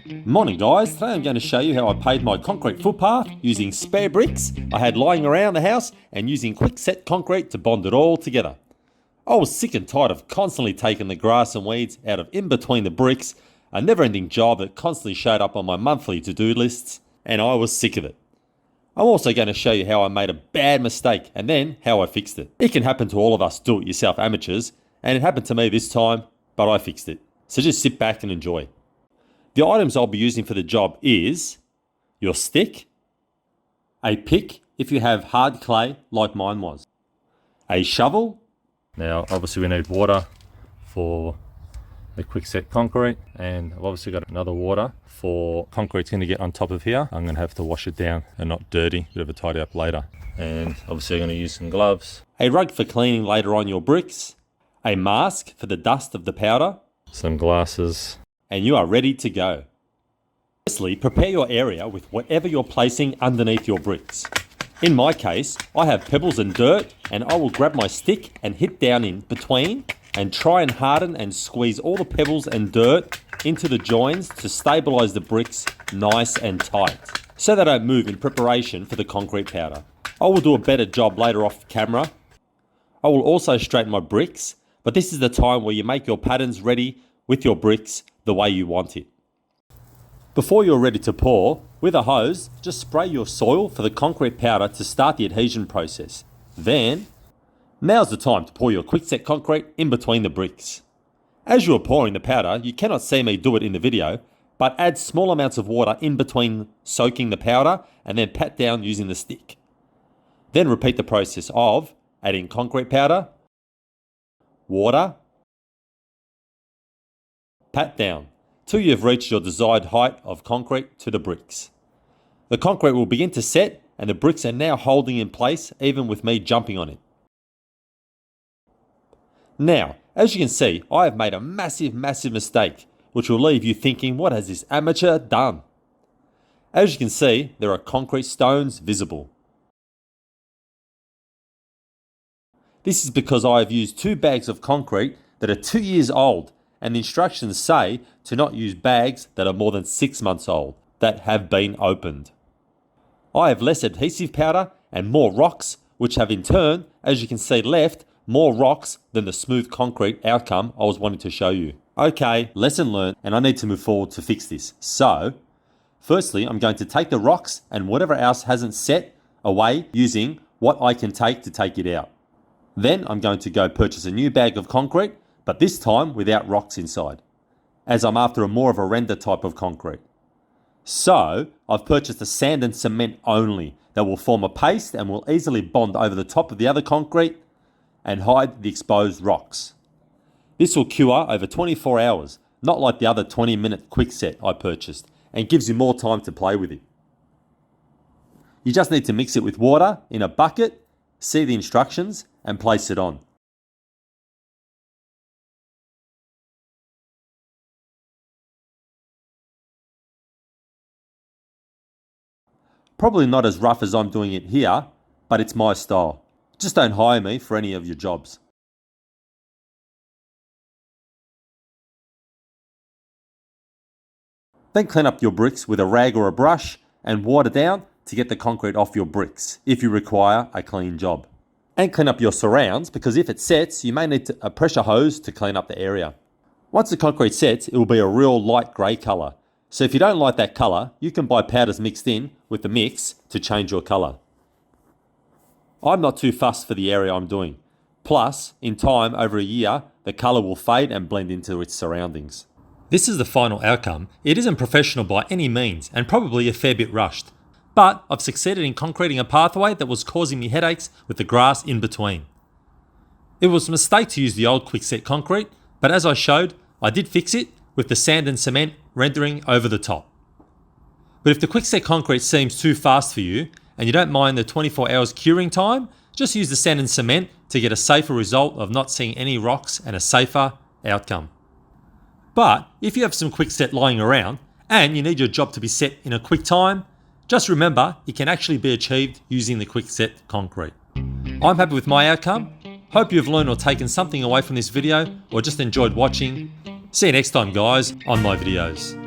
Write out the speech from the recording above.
Morning guys, today I'm going to show you how I paved my concrete footpath using spare bricks I had lying around the house and using quick-set concrete to bond it all together. I was sick and tired of constantly taking the grass and weeds out of in between the bricks, a never-ending job that constantly showed up on my monthly to-do lists, and I was sick of it. I'm also going to show you how I made a bad mistake and then how I fixed it. It can happen to all of us do-it-yourself amateurs, and it happened to me this time, but I fixed it. So just sit back and enjoy. The items I'll be using for the job is your stick, a pick if you have hard clay like mine was, a shovel. Now obviously we need water for the quickset concrete, and I've obviously got another water for concrete's going to get on top of here. I'm going to have to wash it down and not dirty, bit of a tidy up later. And obviously I'm going to use some gloves, A rug for cleaning later on your bricks, a mask for the dust of the powder, some glasses, and you are ready to go. Firstly, prepare your area with whatever you're placing underneath your bricks. In my case, I have pebbles and dirt, and I will grab my stick and hit down in between and try and harden and squeeze all the pebbles and dirt into the joins to stabilise the bricks nice and tight, so they don't move in preparation for the concrete powder. I will do a better job later off camera. I will also straighten my bricks, but this is the time where you make your patterns ready with your bricks the way you want it. Before you're ready to pour, with a hose, just spray your soil for the concrete powder to start the adhesion process. Then, now's the time to pour your quickset concrete in between the bricks. As you are pouring the powder, you cannot see me do it in the video, but add small amounts of water in between soaking the powder and then pat down using the stick. Then repeat the process of adding concrete powder, water, pat down, till you've reached your desired height of concrete to the bricks. The concrete will begin to set and the bricks are now holding in place even with me jumping on it. Now, as you can see, I have made a massive mistake, which will leave you thinking, what has this amateur done? As you can see, there are concrete stones visible. This is because I have used 2 bags of concrete that are 2 years old, and the instructions say to not use bags that are more than 6 months old, that have been opened. I have less adhesive powder and more rocks, which have in turn, as you can see left, more rocks than the smooth concrete outcome I was wanting to show you. Okay, lesson learned, and I need to move forward to fix this. So, firstly, I'm going to take the rocks and whatever else hasn't set away using what I can take to take it out. Then I'm going to go purchase a new bag of concrete, but this time without rocks inside, as I'm after more of a render type of concrete. So, I've purchased a sand and cement only that will form a paste and will easily bond over the top of the other concrete and hide the exposed rocks. This will cure over 24 hours, not like the other 20-minute quick set I purchased, and gives you more time to play with it. You just need to mix it with water in a bucket, see the instructions, and place it on. Probably not as rough as I'm doing it here, but it's my style. Just don't hire me for any of your jobs. Then clean up your bricks with a rag or a brush and water down to get the concrete off your bricks if you require a clean job. And clean up your surrounds, because if it sets, you may need a pressure hose to clean up the area. Once the concrete sets, it will be a real light grey colour. So if you don't like that colour, you can buy powders mixed in with the mix to change your colour. I'm not too fussed for the area I'm doing. Plus, in time, over a year, the colour will fade and blend into its surroundings. This is the final outcome. It isn't professional by any means and probably a fair bit rushed. But I've succeeded in concreting a pathway that was causing me headaches with the grass in between. It was a mistake to use the old quickset concrete, but as I showed, I did fix it with the sand and cement rendering over the top. But if the quickset concrete seems too fast for you and you don't mind the 24 hours curing time, just use the sand and cement to get a safer result of not seeing any rocks and a safer outcome. But if you have some quickset lying around and you need your job to be set in a quick time, just remember it can actually be achieved using the quickset concrete. I'm happy with my outcome. Hope you've learned or taken something away from this video or just enjoyed watching. See you next time guys on my videos.